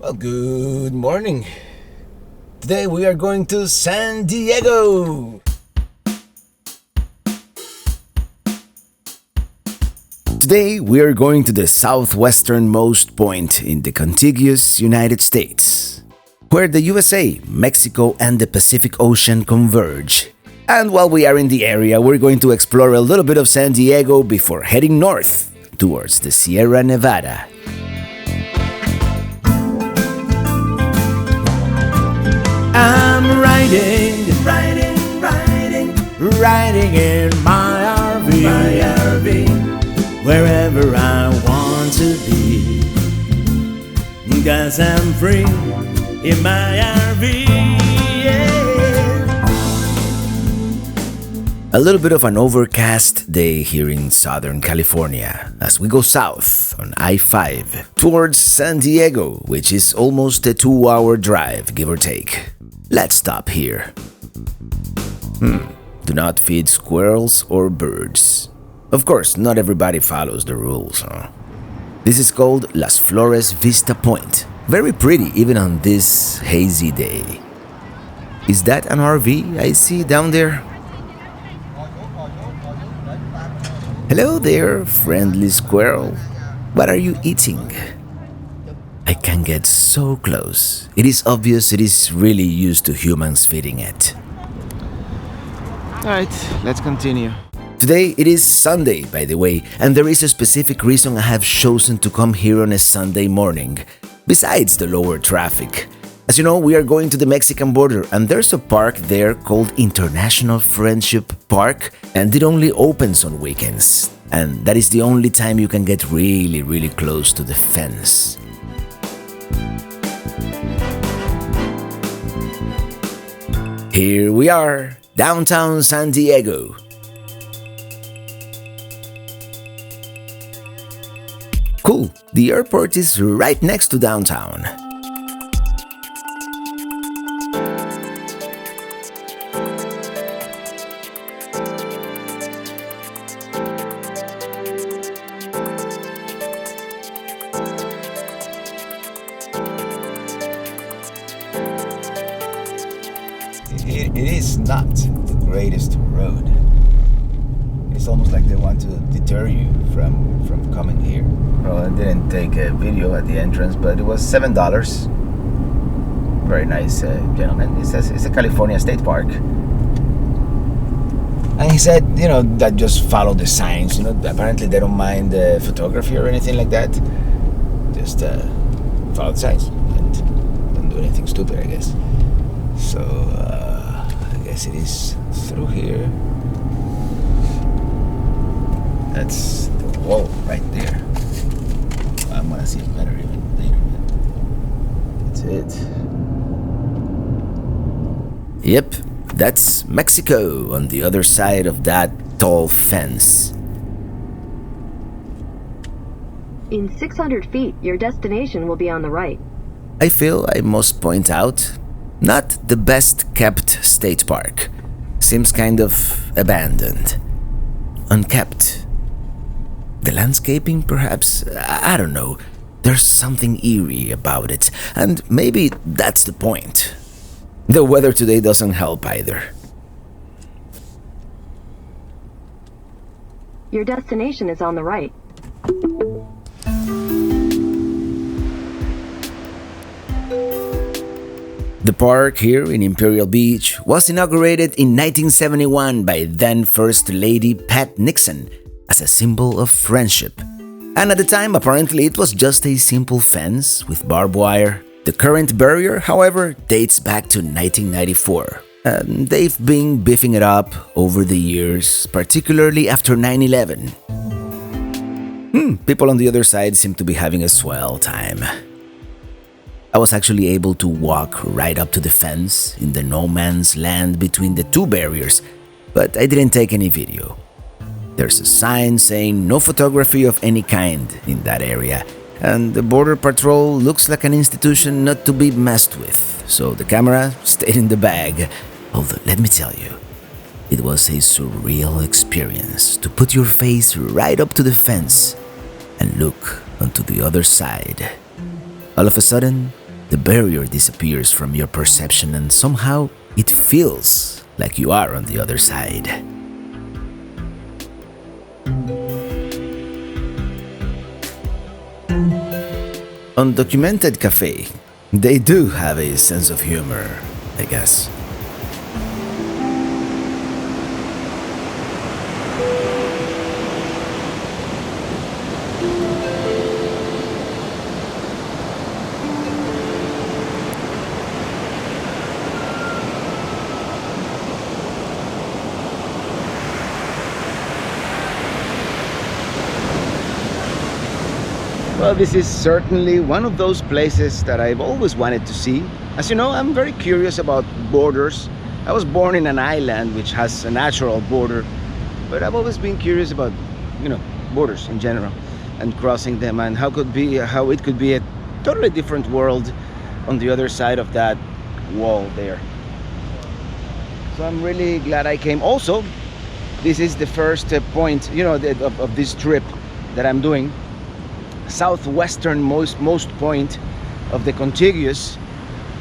Well, good morning. Today we are going to San Diego. Today we are going to the southwesternmost point in the contiguous United States, where the USA, Mexico, and the Pacific Ocean converge. And while we are in the area, we're going to explore a little bit of San Diego before heading north towards the Sierra Nevada. I'm riding in my RV, wherever I want to be, 'cause I'm free in my RV, yeah. A little bit of an overcast day here in Southern California as we go south on I-5 towards San Diego, which is almost a 2-hour drive, give or take. Let's stop here. Do not feed squirrels or birds. Of course, not everybody follows the rules, huh? This is called Las Flores Vista Point. Very pretty even on this hazy day. Is that an RV I see down there? Hello there, friendly squirrel. What are you eating? I can get so close. It is obvious it is really used to humans feeding it. Alright, let's continue. Today it is Sunday, by the way, and there is a specific reason I have chosen to come here on a Sunday morning, besides the lower traffic. As you know, we are going to the Mexican border, and there's a park there called International Friendship Park, and it only opens on weekends. And that is the only time you can get really close to the fence. Here we are, downtown San Diego. Cool, the airport is right next to downtown. It is not the greatest road. It's almost like they want to deter you from coming here. Well, I didn't take a video at the entrance, but it was $7. Very nice gentleman. It's a California state park. And he said, that just follow the signs. Apparently they don't mind photography or anything like that. Just follow the signs and don't do anything stupid, I guess. So, I guess it is through here. That's the wall right there. I'm gonna see it better even later. That's it. Yep, that's Mexico on the other side of that tall fence. In 600 feet, your destination will be on the right. I feel I must point out, not the best kept state park. Seems kind of abandoned. Unkept. The landscaping, perhaps? I don't know. There's something eerie about it, and maybe that's the point. The weather today doesn't help either. Your destination is on the right. The park here in Imperial Beach was inaugurated in 1971 by then First Lady Pat Nixon as a symbol of friendship. And at the time, apparently it was just a simple fence with barbed wire. The current barrier, however, dates back to 1994. And they've been beefing it up over the years, particularly after 9/11. People on the other side seem to be having a swell time. I was actually able to walk right up to the fence in the no man's land between the two barriers, but I didn't take any video. There's a sign saying no photography of any kind in that area, and the Border Patrol looks like an institution not to be messed with, so the camera stayed in the bag. Although, let me tell you, it was a surreal experience to put your face right up to the fence and look onto the other side. All of a sudden, the barrier disappears from your perception and somehow it feels like you are on the other side. Undocumented Cafe, they do have a sense of humor, I guess. Well, this is certainly one of those places that I've always wanted to see. As you know, I'm very curious about borders. I was born in an island which has a natural border, but I've always been curious about, borders in general and crossing them, and how it could be a totally different world on the other side of that wall there. So I'm really glad I came. Also, this is the first point, of this trip that I'm doing. Southwesternmost point of the contiguous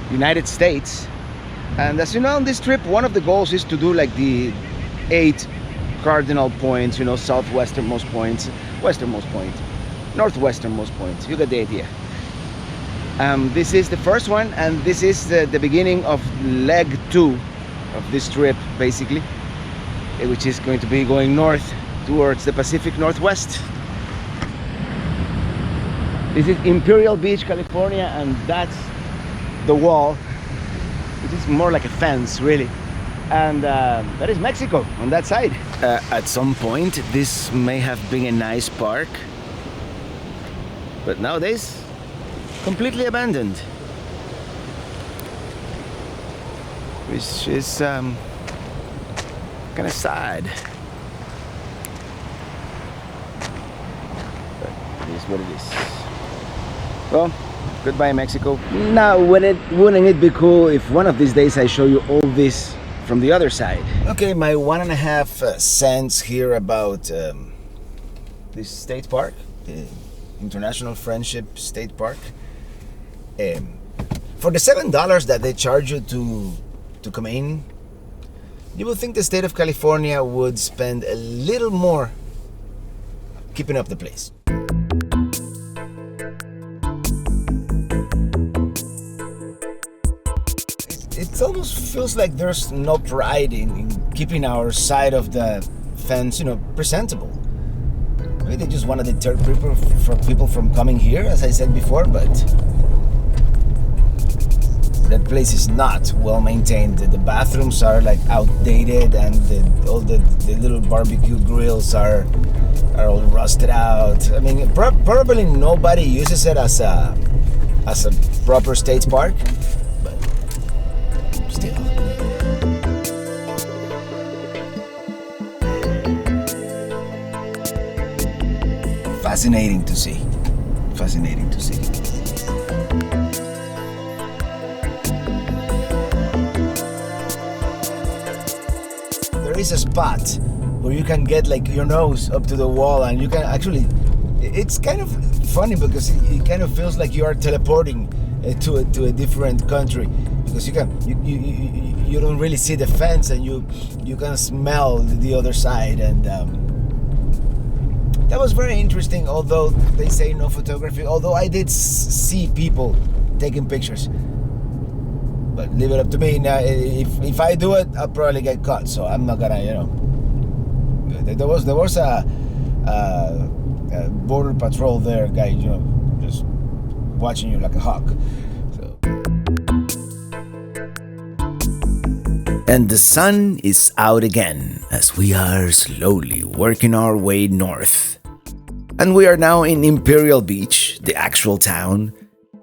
United States. And as you know, on this trip, one of the goals is to do like the 8 cardinal points, southwesternmost points, westernmost point, northwesternmost point. You get the idea. This is the first one, and this is the beginning of leg 2 of this trip, basically, which is going to be going north towards the Pacific Northwest. This is Imperial Beach, California, and that's the wall. It is more like a fence, really. And that is Mexico on that side. At some point, this may have been a nice park, but nowadays, completely abandoned. Which is kind of sad. But it is what it is. Well, goodbye Mexico. Now, wouldn't it be cool if one of these days I show you all this from the other side? Okay, my 1.5 cents here about this state park, the International Friendship State Park. For the $7 that they charge you to come in, you would think the state of California would spend a little more keeping up the place. It almost feels like there's no pride in keeping our side of the fence, presentable. Maybe they just want to deter people from coming here, as I said before, but that place is not well maintained. The bathrooms are like outdated, and all the little barbecue grills are all rusted out. I mean, probably nobody uses it as a proper state park. Still. Fascinating to see. Fascinating to see. There is a spot where you can get like your nose up to the wall, and you can actually, it's kind of funny because it kind of feels like you are teleporting to a different country. Because you don't really see the fence, and you can smell the other side, and that was very interesting. Although they say no photography, although I did see people taking pictures, but leave it up to me. Now, if I do it, I'll probably get caught. So I'm not gonna, There was a border patrol there, guy, just watching you like a hawk. And the sun is out again as we are slowly working our way north. And we are now in Imperial Beach, the actual town.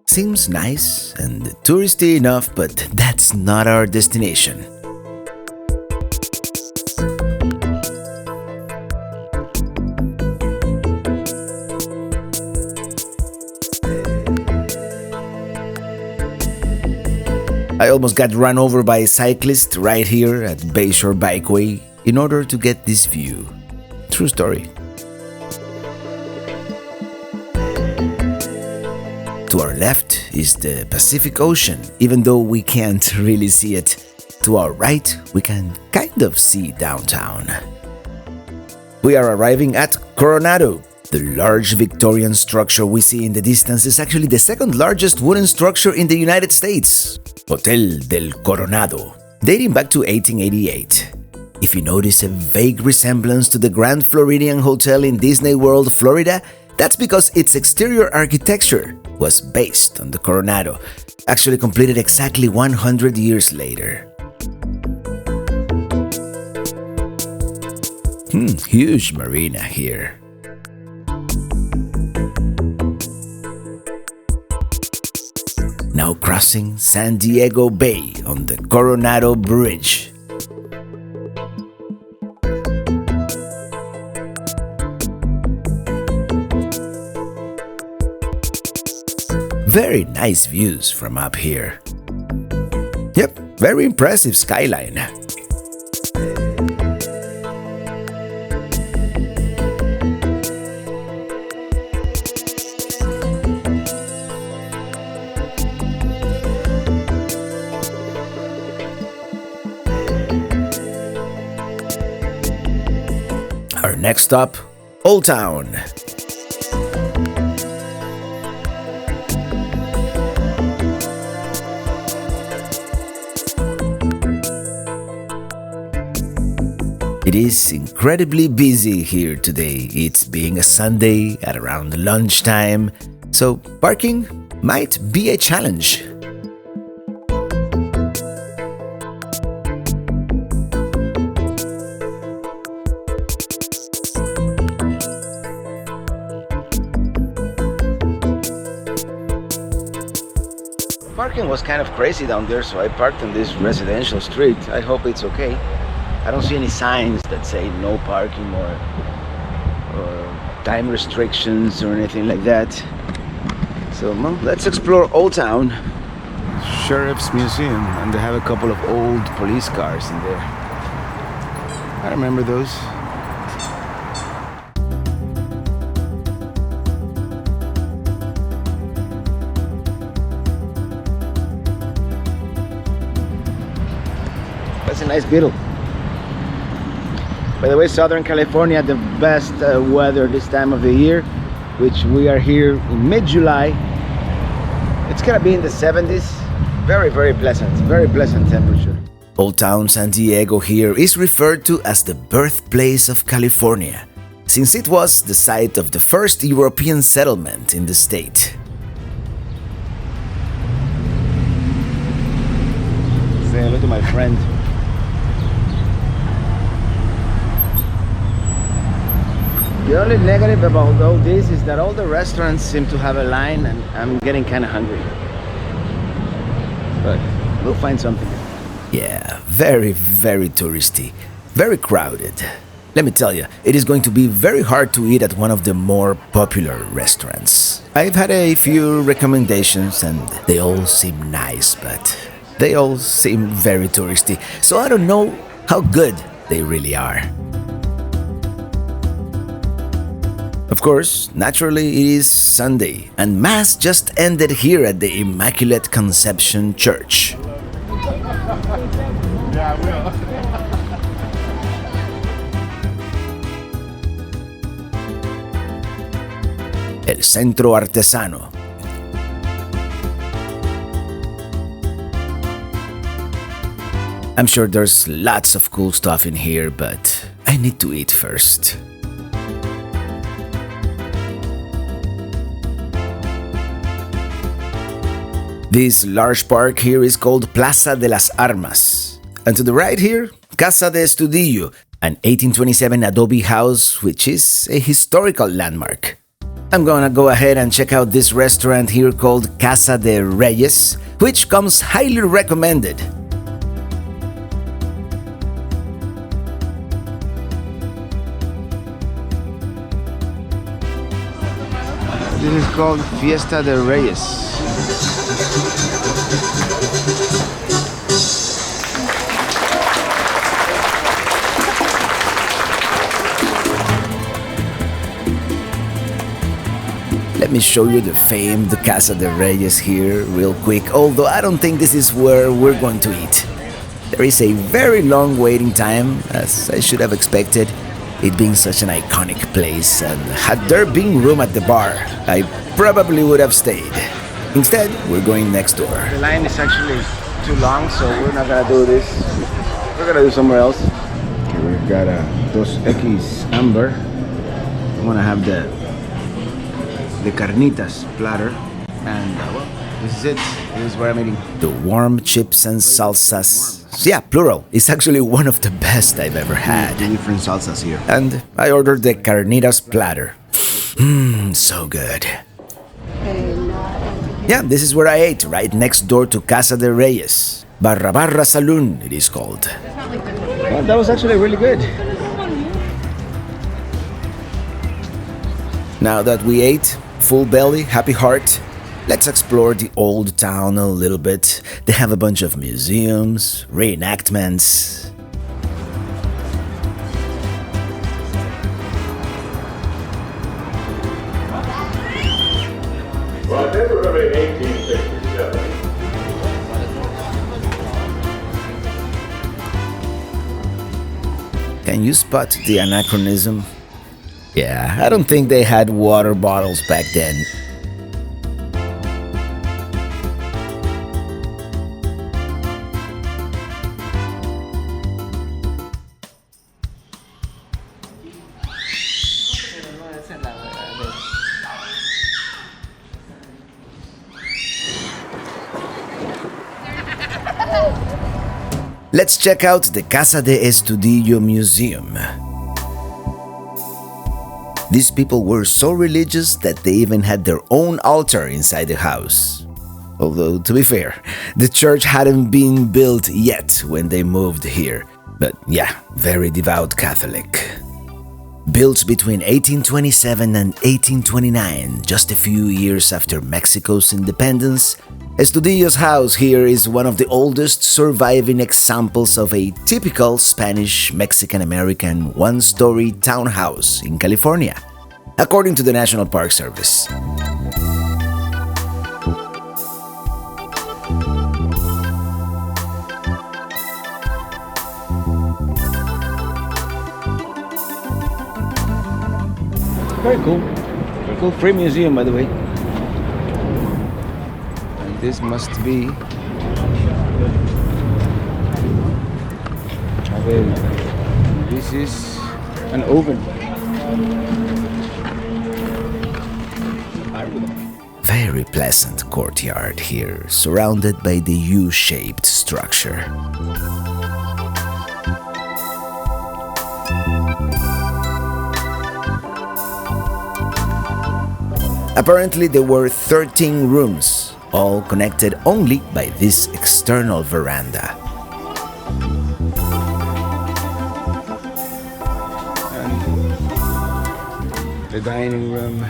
Seems nice and touristy enough, but that's not our destination. I almost got run over by a cyclist right here at Bayshore Bikeway in order to get this view. True story. To our left is the Pacific Ocean, even though we can't really see it. To our right, we can kind of see downtown. We are arriving at Coronado. The large Victorian structure we see in the distance is actually the second largest wooden structure in the United States, Hotel del Coronado, dating back to 1888. If you notice a vague resemblance to the Grand Floridian Hotel in Disney World, Florida, that's because its exterior architecture was based on the Coronado, actually completed exactly 100 years later. Huge marina here. Now crossing San Diego Bay on the Coronado Bridge. Very nice views from up here. Yep, very impressive skyline. Our next stop, Old Town. It is incredibly busy here today. It's being a Sunday at around lunchtime, so parking might be a challenge. Parking was kind of crazy down there, so I parked on this residential street. I hope it's okay. I don't see any signs that say no parking or time restrictions or anything like that. So well, let's explore Old Town. Sheriff's Museum, and they have a couple of old police cars in there. I remember those. That's a nice Beetle. By the way, Southern California, the best weather this time of the year, which we are here in mid-July. It's gonna be in the 70s. Very pleasant temperature. Old Town San Diego here is referred to as the birthplace of California, since it was the site of the first European settlement in the state. Say hello to my friend. The only negative about all this is that all the restaurants seem to have a line, and I'm getting kind of hungry. But we'll find something. Yeah, very touristy, very crowded. Let me tell you, it is going to be very hard to eat at one of the more popular restaurants. I've had a few recommendations and they all seem nice, but they all seem very touristy, so I don't know how good they really are. Of course, naturally it is Sunday, and Mass just ended here at the Immaculate Conception Church. El Centro Artesano. I'm sure there's lots of cool stuff in here, but I need to eat first. This large park here is called Plaza de las Armas. And to the right here, Casa de Estudillo, an 1827 adobe house which is a historical landmark. I'm gonna go ahead and check out this restaurant here called Casa de Reyes, which comes highly recommended. This is called Fiesta de Reyes. Let me show you the famed Casa de Reyes here real quick, although I don't think this is where we're going to eat. There is a very long waiting time, as I should have expected, it being such an iconic place, and had there been room at the bar, I probably would have stayed. Instead, we're going next door. The line is actually too long, so we're not gonna do this. We're gonna do somewhere else. Okay, we've got a Dos X Amber. I'm gonna have the carnitas platter, and well, this is it. This is where I'm eating. The warm chips and salsas. Yeah, plural. It's actually one of the best I've ever had. Different salsas here. And I ordered the carnitas platter. So good. Yeah, this is where I ate, right next door to Casa de Reyes. Barra Barra Saloon, it is called. Well, that was actually really good. Now that we ate, full belly, happy heart, let's explore the old town a little bit. They have a bunch of museums, reenactments. Well, February 1867. Can you spot the anachronism? Yeah, I don't think they had water bottles back then. Let's check out the Casa de Estudillo Museum. These people were so religious that they even had their own altar inside the house. Although, to be fair, the church hadn't been built yet when they moved here. But yeah, very devout Catholic. Built between 1827 and 1829, just a few years after Mexico's independence, Estudillo's house here is one of the oldest surviving examples of a typical Spanish Mexican-American one-story townhouse in California, according to the National Park Service. Very cool. Very cool. Free museum, by the way. And this must be. This is an oven. Very pleasant courtyard here, surrounded by the U-shaped structure. Apparently there were 13 rooms, all connected only by this external veranda. And the dining room.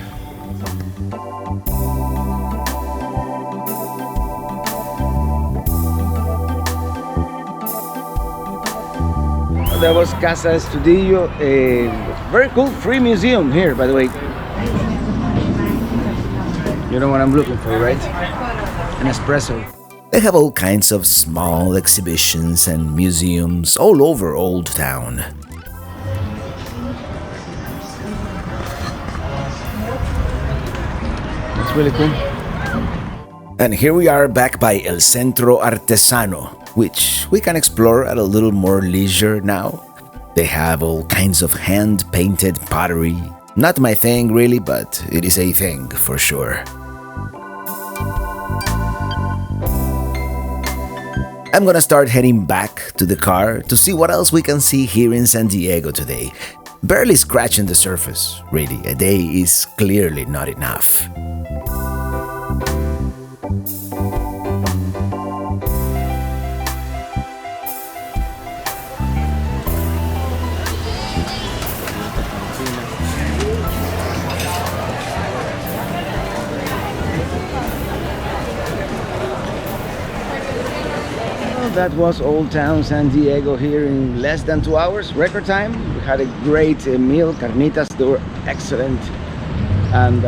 That was Casa Estudillo, a very cool free museum here, by the way. You know what I'm looking for, right? An espresso. They have all kinds of small exhibitions and museums all over Old Town. That's really cool. And here we are back by El Centro Artesano, which we can explore at a little more leisure now. They have all kinds of hand-painted pottery. Not my thing really, but it is a thing for sure. I'm gonna start heading back to the car to see what else we can see here in San Diego today. Barely scratching the surface, really. A day is clearly not enough. That was Old Town San Diego here in less than 2 hours, record time. We had a great meal, carnitas, they were excellent. And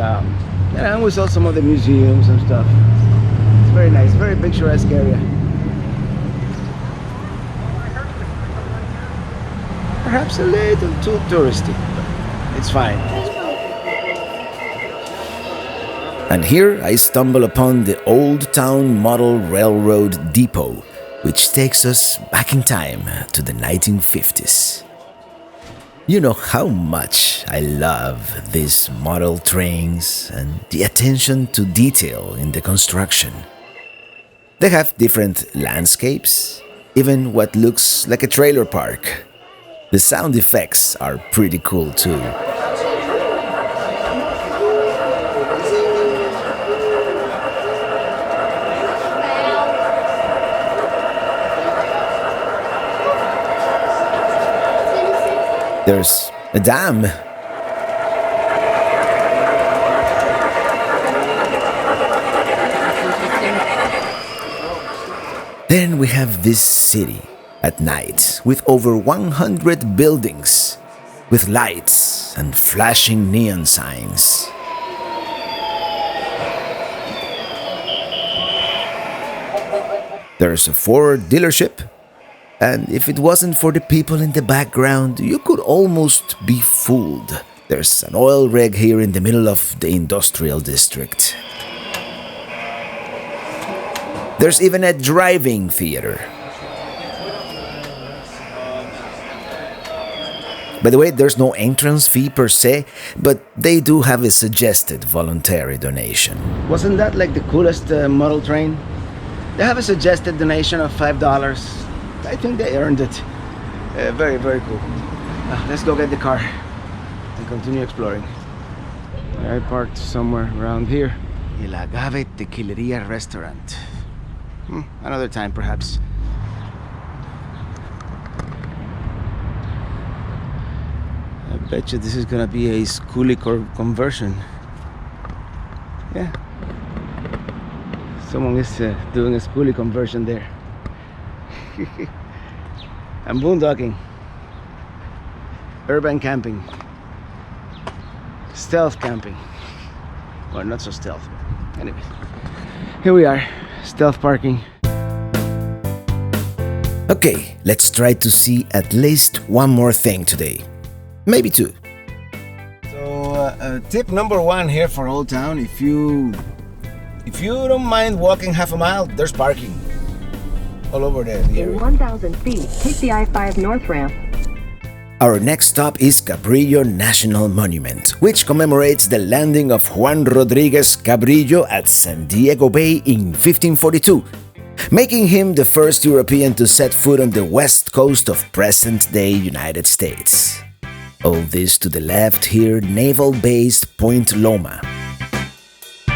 And we saw some of the museums and stuff. It's very nice, very picturesque area. Perhaps a little too touristy, but it's fine. And here I stumble upon the Old Town Model Railroad Depot, which takes us back in time to the 1950s. You know how much I love these model trains and the attention to detail in the construction. They have different landscapes, even what looks like a trailer park. The sound effects are pretty cool too. There's a dam. Then we have this city at night with over 100 buildings, with lights and flashing neon signs. There's a Ford dealership, and if it wasn't for the people in the background, you could almost be fooled. There's an oil rig here in the middle of the industrial district. There's even a driving theater. By the way, there's no entrance fee per se, but they do have a suggested voluntary donation. Wasn't that like the coolest model train? They have a suggested donation of $5. I think they earned it. Very, very cool. Let's go get the car and continue exploring. I parked somewhere around here. El Agave Tequileria Restaurant. Another time, perhaps. I bet you this is gonna be a schoolie conversion. Yeah. Someone is doing a schoolie conversion there. I'm boondocking. Urban camping. Stealth camping. Well, not so stealth, but anyway. Here we are, stealth parking. Okay, let's try to see at least one more thing today. Maybe two. So, tip number one here for Old Town: if you don't mind walking half a mile, there's parking all over the area. In 1,000 feet, take the I-5 north ramp. Our next stop is Cabrillo National Monument, which commemorates the landing of Juan Rodriguez Cabrillo at San Diego Bay in 1542, making him the first European to set foot on the west coast of present-day United States. All this to the left here, naval-based Point Loma.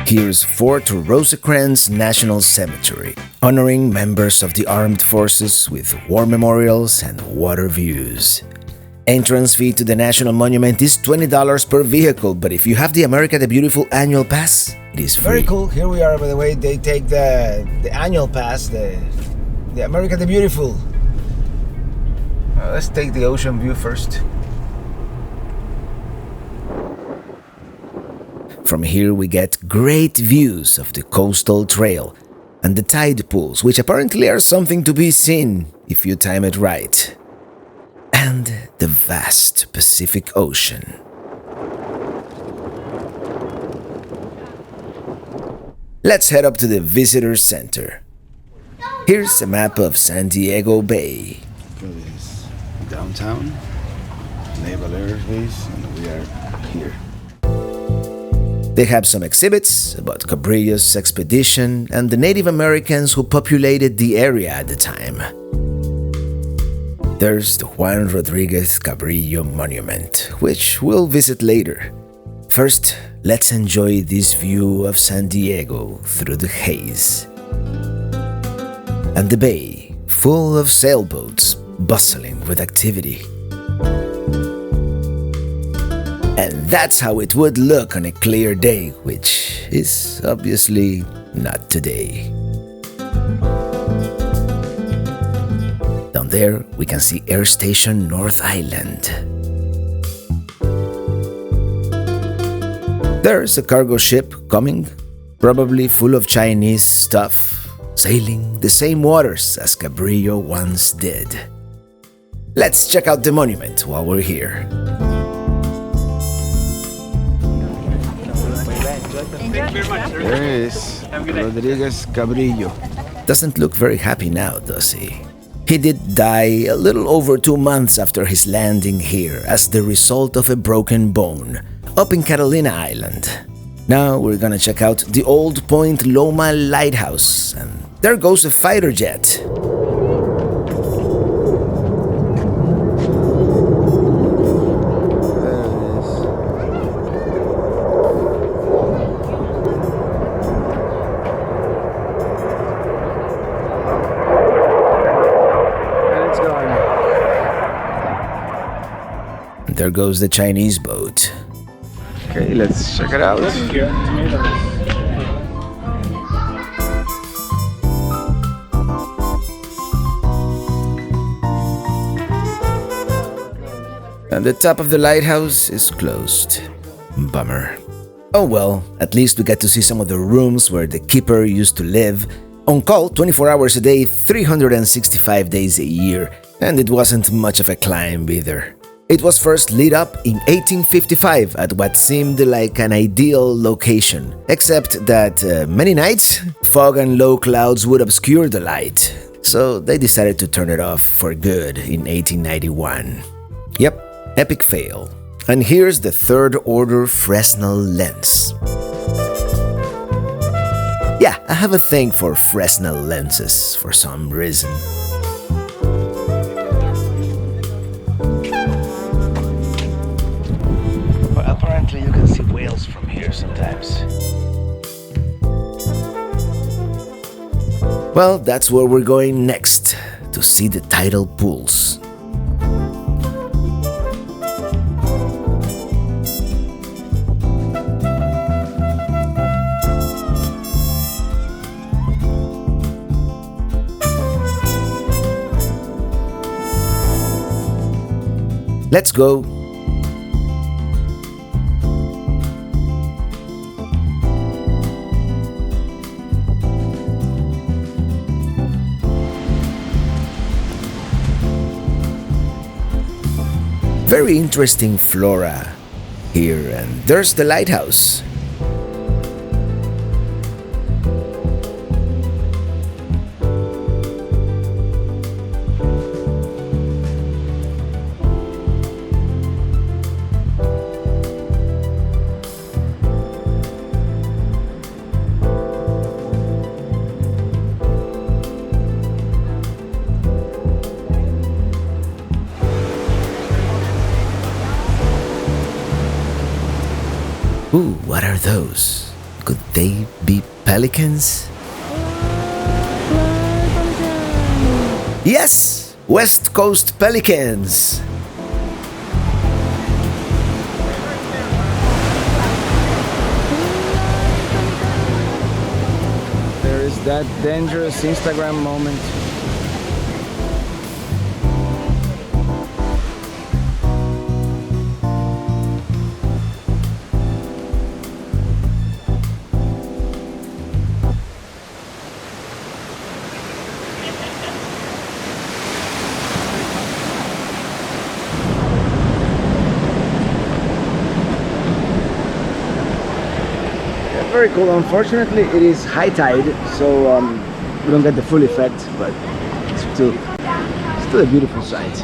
Here's Fort Rosecrans National Cemetery, honoring members of the armed forces with war memorials and water views. Entrance fee to the National Monument is $20 per vehicle, but if you have the America the Beautiful annual pass, it is free. Very cool. Here we are, by the way. They take the annual pass, the America the Beautiful. Let's take the ocean view first. From here we get great views of the coastal trail and the tide pools, which apparently are something to be seen if you time it right. And the vast Pacific Ocean. Let's head up to the visitor center. Here's a map of San Diego Bay. This is downtown, Naval Air Base, and we are here. They have some exhibits about Cabrillo's expedition and the Native Americans who populated the area at the time. There's the Juan Rodriguez Cabrillo Monument, which we'll visit later. First, let's enjoy this view of San Diego through the haze. And the bay, full of sailboats, bustling with activity. And that's how it would look on a clear day, which is obviously not today. Down there, we can see Air Station North Island. There's a cargo ship coming, probably full of Chinese stuff, sailing the same waters as Cabrillo once did. Let's check out the monument while we're here. There is Rodriguez Cabrillo. Doesn't look very happy now, does he? He did die a little over 2 months after his landing here as the result of a broken bone up in Catalina Island. Now we're gonna check out the old Point Loma lighthouse, and there goes a fighter jet. There goes the Chinese boat. Okay, let's check it out. And the top of the lighthouse is closed. Bummer. Oh well, at least we get to see some of the rooms where the keeper used to live. On call 24 hours a day, 365 days a year. And it wasn't much of a climb either. It was first lit up in 1855 at what seemed like an ideal location, except that many nights, fog and low clouds would obscure the light. So they decided to turn it off for good in 1891. Yep, epic fail. And here's the third order Fresnel lens. Yeah, I have a thing for Fresnel lenses for some reason. Apparently you can see whales from here sometimes. Well, that's where we're going next, to see the tidal pools. Let's go. Very interesting flora here, and there's the lighthouse. Ooh, what are those? Could they be pelicans? Yes! West Coast pelicans! There is that dangerous Instagram moment. Very cool. Unfortunately, it is high tide, so we don't get the full effect, but it's still a beautiful sight.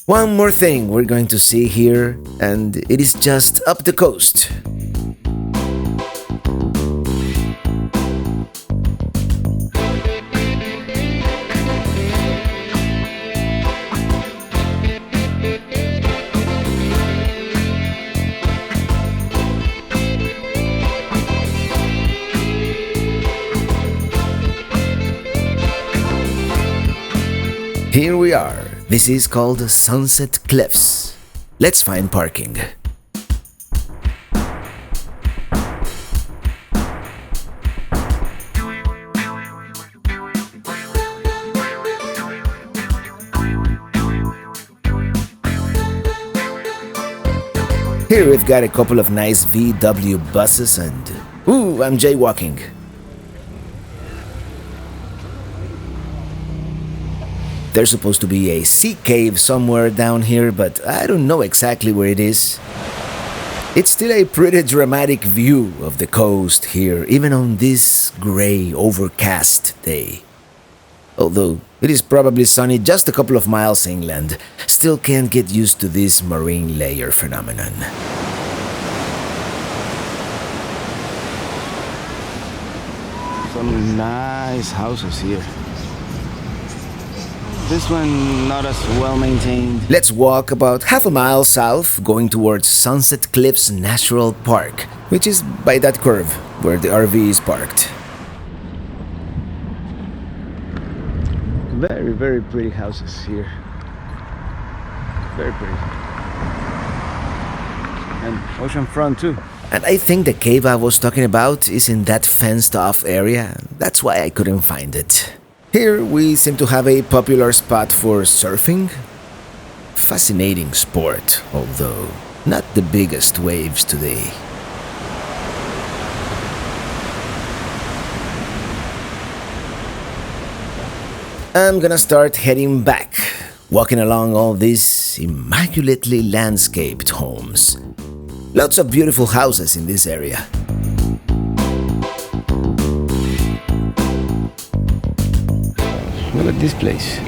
One more thing we're going to see here, and it is just up the coast. Here we are. This is called Sunset Cliffs. Let's find parking. Here we've got a couple of nice VW buses and... Ooh, I'm jaywalking. There's supposed to be a sea cave somewhere down here, but I don't know exactly where it is. It's still a pretty dramatic view of the coast here, even on this gray, overcast day. Although it is probably sunny just a couple of miles inland, still can't get used to this marine layer phenomenon. Some nice houses here. This one not as well maintained. Let's walk about half a mile south, going towards Sunset Cliffs Natural Park, which is by that curve where the RV is parked. Very, very pretty houses here. Very pretty. And oceanfront too. And I think the cave I was talking about is in that fenced-off area. That's why I couldn't find it. Here we seem to have a popular spot for surfing. Fascinating sport, although not the biggest waves today. I'm gonna start heading back, walking along all these immaculately landscaped homes. Lots of beautiful houses in this area. Look at this place.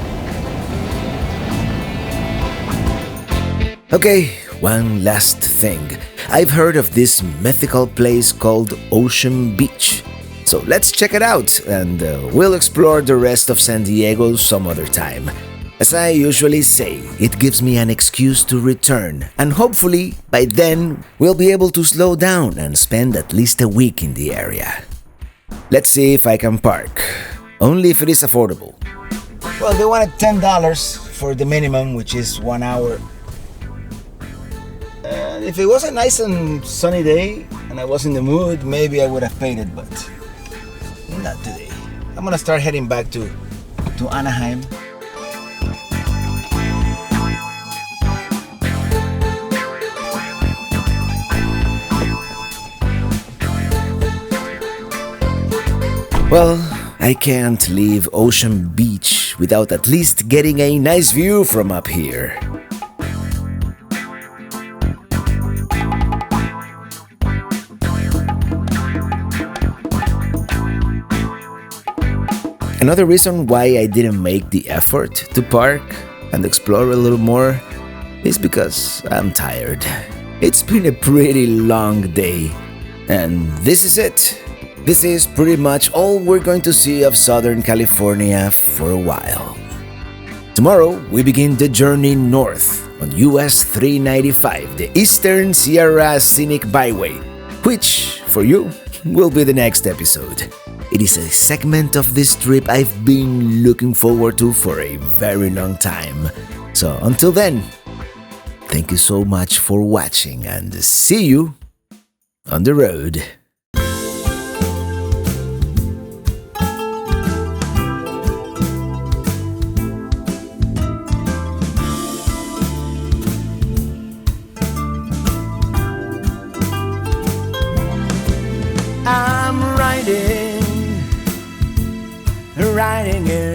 Okay, one last thing. I've heard of this mythical place called Ocean Beach. So let's check it out, and we'll explore the rest of San Diego some other time. As I usually say, it gives me an excuse to return, and hopefully, by then, we'll be able to slow down and spend at least a week in the area. Let's see if I can park. Only if it is affordable. Well, they wanted $10 for the minimum, which is 1 hour. And if it was a nice and sunny day, and I was in the mood, maybe I would have paid it, but not today. I'm gonna start heading back to Anaheim. Well, I can't leave Ocean Beach without at least getting a nice view from up here. Another reason why I didn't make the effort to park and explore a little more is because I'm tired. It's been a pretty long day, and this is it. This is pretty much all we're going to see of Southern California for a while. Tomorrow, we begin the journey north on US 395, the Eastern Sierra Scenic Byway, which, for you, will be the next episode. It is a segment of this trip I've been looking forward to for a very long time. So until then, thank you so much for watching, and see you on the road. I'm riding in